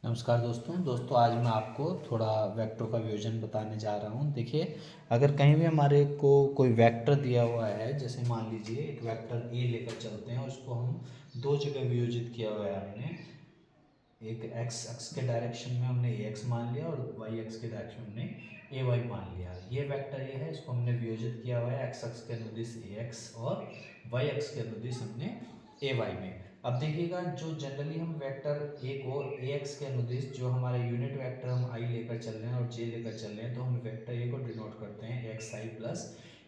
नमस्कार दोस्तों आज मैं आपको थोड़ा वेक्टर का वियोजन बताने जा रहा हूँ। देखिए, अगर कहीं भी हमारे को कोई वेक्टर दिया हुआ है, जैसे मान लीजिए एक वेक्टर ए लेकर चलते हैं और उसको हम दो जगह वियोजित किया हुआ है। हमने एक एक्स एक्स के डायरेक्शन में हमने ए एक्स मान लिया और वाई एक्स के डायरेक्शन में हमने ए वाई मान लिया। ये वेक्टर ये है, इसको हमने वियोजित किया हुआ है एक्स एक्स के अनुदिश ए एक्स और वाई एक्स के अनुदिश हमने ए वाई में। अब देखिएगा, जो जनरली हम वेक्टर ए को ए एक्स के अनुदिश, जो हमारे यूनिट वेक्टर हम आई लेकर चल रहे हैं और जे लेकर चल रहे हैं, तो हम वेक्टर ए को डिनोट करते हैं x I plus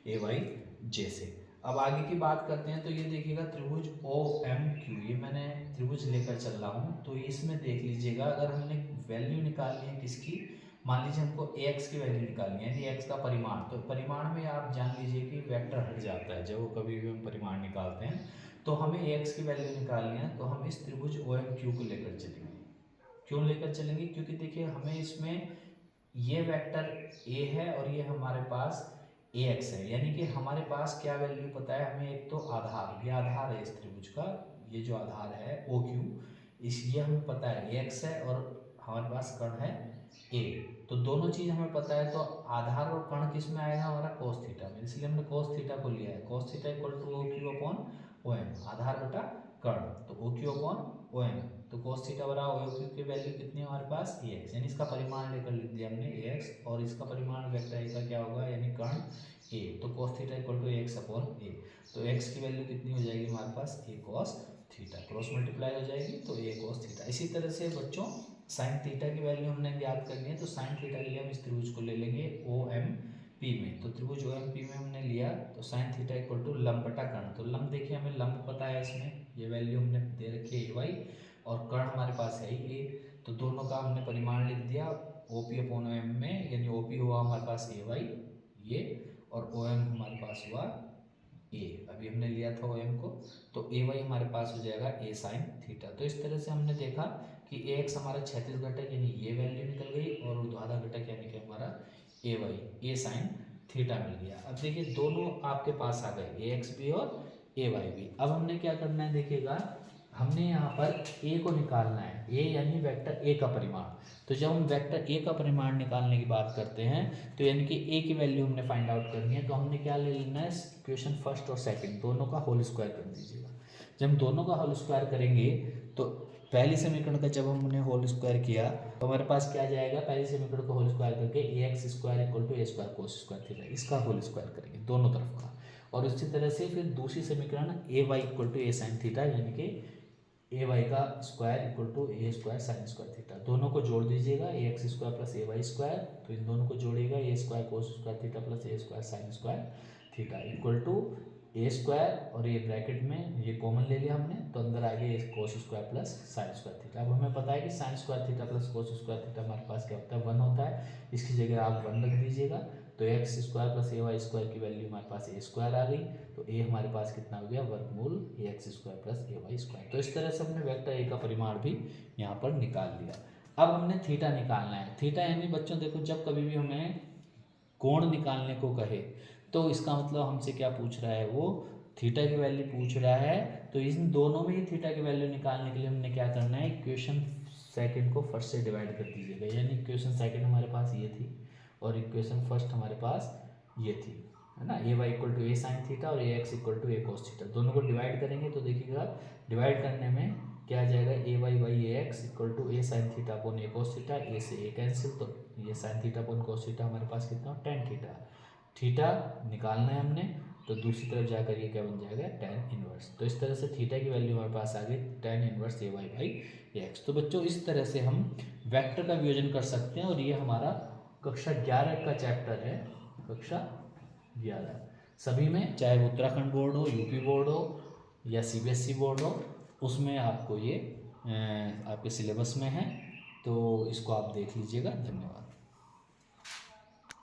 A Y जे से। अब आगे की बात करते हैं, तो ये देखिएगा त्रिभुज ओ एम क्यू, ये मैंने त्रिभुज लेकर चल रहा हूँ। तो इसमें देख लीजिएगा, अगर हमने वैल्यू निकालनी है किसकी, मान लीजिए हमको ए एक्स की वैल्यू निकालनी है, यानी एक्स का परिमाण। तो परिमाण में आप जान लीजिए कि वेक्टर हट जाता है। जब वो कभी भी हम परिमाण निकालते हैं तो हमें ए एक्स की वैल्यू निकालनी है, तो हम इस त्रिभुज ओ एम क्यू को लेकर चलेंगे। क्यों लेकर चलेंगे? क्योंकि देखिए, हमें इसमें ये वेक्टर ए है और ये हमारे पास ए एक्स है, यानी कि हमारे पास क्या वैल्यू पता है हमें। एक तो आधार, ये आधार है इस त्रिभुज का, ये जो आधार है ओ क्यू, इस ये हमें पता है ए एक्स है और हमारे पास कर्ण है ए। तो दोनों चीज हमें पता है, तो आधार और कर्ण किस में आएगा हमारा कोस थीटा में, इसलिए हमने कोस थीटा को लिया है। Cos theta equal to O Q upon O M, आधार बटा कर्ण, तो O Q upon O M. तो cos थीटा बराबर ओ क्यू की वैल्यू कितनी है हमारे पास ए एक्स, यानी इसका परिमाण लेकर लिख दिया हमने ए एक्स, और इसका परिमाण वेक्टर ए का क्या होगा, यानी कर्ण ए। तो cos theta equal to A X upon A, तो एक्स की वैल्यू कितनी हो जाएगी हमारे पास A cos theta, cross multiply हो जाएगी तो ए cos थीटा। इसी तरह से बच्चों साइन थीटा की वैल्यू हमने ज्ञात करनी है, तो साइन थीटा के लिए हम इस त्रिभुज को ले लेंगे ओ एम पी में। तो त्रिभुज ओ एम पी में हमने लिया, तो साइन थीटा इक्वल टू लंब बटा कर्ण। तो लंब देखिए, हमें लंब पता है, इसमें ये वैल्यू हमने दे रखी है ए वाई, और कर्ण हमारे पास है ही ए, तो दोनों का हमने परिमाण लिख दिया O P upon O M में, यानी ओ पी हुआ हमारे पास ए वाई ये, और ओ एम हमारे पास हुआ ए, अभी हमने लिया था ओ एम को, तो ए वाई हमारे पास हो जाएगा ए साइन थीटा। तो इस तरह से हमने देखा कि ए एक्स हमारा क्षैतिज घटक यानी ये वैल्यू निकल गई, और ऊर्ध्वाधर घटक यानी कि हमारा ए वाई ए साइन थीटा मिल गया। अब देखिए, दोनों आपके पास आ गए, ए एक्स भी और ए वाई भी। अब हमने क्या करना है, देखिएगा हमने यहाँ पर ए को निकालना है, ए यानी वेक्टर ए का परिमाण। तो जब हम वेक्टर ए का परिमाण निकालने की बात करते हैं, तो यानी कि ए की वैल्यू हमने फाइंड आउट करनी है, तो हमने क्या ले लेना है, इक्वेशन फर्स्ट और सेकंड दोनों का होल स्क्वायर कर दीजिएगा। जब हम दोनों का होल स्क्वायर करेंगे, तो पहली समीकरण का जब हमने होल स्क्वायर किया, तो हमारे पास क्या जाएगा, पहली समीकरण को होल स्क्वायर करके A X square equal to A square cos square theta, इसका होल स्क्वायर करेंगे दोनों तरफ का। और इसी तरह से फिर दूसरी समीकरण A Y equal to A sine theta, यानी कि ए वाई का square equal to A square sine square theta, दोनों को जोड़ दीजिएगा, A X square plus A Y square, तो इन दोनों को जोड़िएगा, A square cos square theta plus A square sine square theta equal to A square, और ये ब्रैकेट में ये कॉमन ले लिया हमने, तो अंदर आ गया cos square plus sign square theta. अब हमें पता है कि sign square theta plus cos square theta हमारे पास क्या होता है, 1 होता है, इसकी जगह आप 1 रख दीजिएगा। तो x square plus A Y square की वैल्यू हमारे पास ए स्क्वायर आ गई, तो ए हमारे पास कितना हो गया, वर्गमूल ए X square plus A Y square. तो इस तरह से हमने वेक्टर ए का परिमाण भी यहाँ पर निकाल लिया। अब हमने थीटा निकालना है। थीटा यानी बच्चों देखो, जब कभी भी हमें कोण निकालने को कहे, तो इसका मतलब हमसे क्या पूछ रहा है, वो थीटा की वैल्यू पूछ रहा है। तो इन दोनों में ही थीटा की वैल्यू निकालने के लिए हमने क्या करना है, इक्वेशन सेकंड को फर्स्ट से डिवाइड कर दीजिएगा, यानी इक्वेशन सेकंड हमारे पास ये थी और इक्वेशन फर्स्ट हमारे पास ये थी, है ना, A Y equal to A sine theta और A X equal to A cos theta, दोनों को डिवाइड करेंगे तो देखिएगा डिवाइड करने में क्या आ जाएगा, A Y by A X equal to A sine theta upon A cos theta, A से ए कैंसिल, तो ये sine theta upon cos theta हमारे पास कितना, टेन थीटा। थीटा निकालना है हमने, तो दूसरी तरफ जाकर ये क्या बन जाएगा, टेन इनवर्स। तो इस तरह से थीटा की वैल्यू हमारे पास आ गई tan inverse A Y by A X. तो बच्चों इस तरह से हम वेक्टर का वियोजन कर सकते हैं, और ये हमारा कक्षा 11 का चैप्टर है, कक्षा 11 सभी में, चाहे वो उत्तराखंड बोर्ड हो, यूपी बोर्ड हो या सीबीएसई बोर्ड हो, उसमें आपको ये आपके सिलेबस में है, तो इसको आप देख लीजिएगा। धन्यवाद।